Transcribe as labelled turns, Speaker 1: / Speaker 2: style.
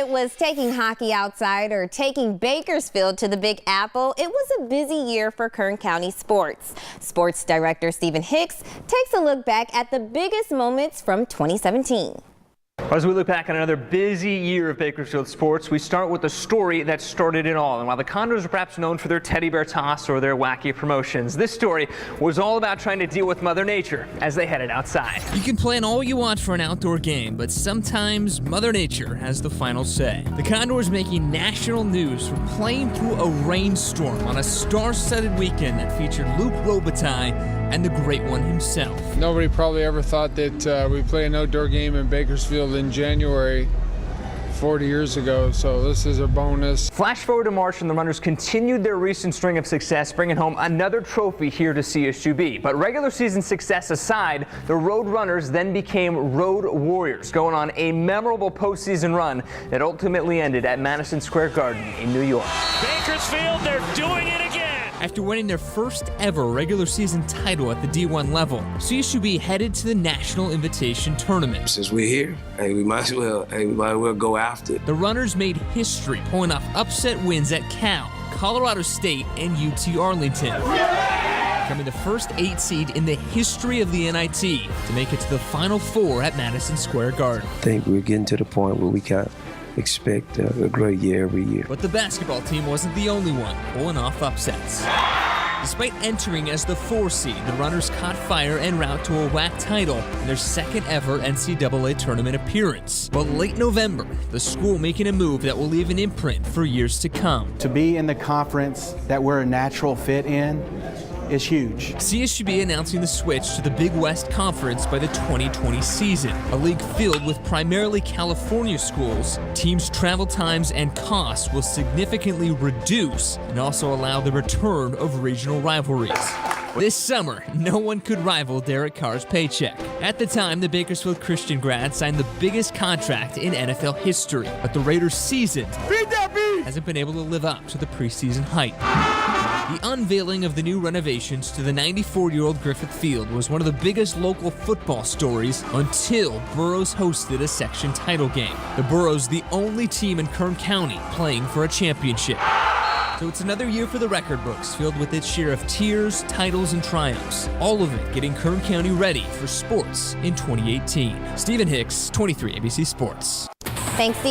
Speaker 1: it was taking hockey outside or taking Bakersfield to the Big Apple, it was a busy year for Kern County sports. Sports director Stephen Hicks takes a look back at the biggest moments from 2017.
Speaker 2: As we look back on another busy year of Bakersfield sports, we start with the story that started it all. And while the Condors are perhaps known for their teddy bear toss or their wacky promotions, this story was all about trying to deal with Mother Nature as they headed outside.
Speaker 3: You can plan all you want for an outdoor game, but sometimes Mother Nature has the final say. The Condors making national news for playing through a rainstorm on a star-studded weekend that featured Luc Robitaille and the Great One himself.
Speaker 4: Nobody probably ever thought that we'd play an outdoor game in Bakersfield in January 40 years ago, so this is a bonus.
Speaker 2: Flash forward to March and the Runners continued their recent string of success, bringing home another trophy here to CSUB. But regular season success aside, the Road Runners then became Road Warriors, going on a memorable postseason run that ultimately ended at Madison Square Garden in New York.
Speaker 5: Bakersfield, they're doing it again!
Speaker 3: After winning their first ever regular season title at the D1 level, CSUB headed to the National Invitation Tournament.
Speaker 6: Since we're here, we might as well go after it.
Speaker 3: The Runners made history, pulling off upset wins at Cal, Colorado State, and UT Arlington. Becoming the first 8 seed in the history of the NIT to make it to the Final Four at Madison Square Garden.
Speaker 6: I think we're getting to the point where we can expect a great year every year.
Speaker 3: But the basketball team wasn't the only one pulling off upsets. Despite entering as the 4 seed, the Runners caught fire en route to a WAC title in their second ever NCAA tournament appearance. But late November, the school making a move that will leave an imprint for years to come.
Speaker 7: To be in the conference that we're a natural fit in is huge.
Speaker 3: CSUB announcing the switch to the Big West Conference by the 2020 season, a league filled with primarily California schools. Teams' travel times and costs will significantly reduce and also allow the return of regional rivalries. This summer, no one could rival Derek Carr's paycheck. At the time, the Bakersfield Christian grad signed the biggest contract in NFL history, but the Raiders' season hasn't been able to live up to the preseason hype. The unveiling of the new renovations to the 94-year-old Griffith Field was one of the biggest local football stories until Burroughs hosted a section title game. The Burroughs, the only team in Kern County playing for a championship. So it's another year for the record books, filled with its share of tears, titles, and triumphs. All of it getting Kern County ready for sports in 2018. Stephen Hicks, 23 ABC Sports.
Speaker 1: Thanks, Steve.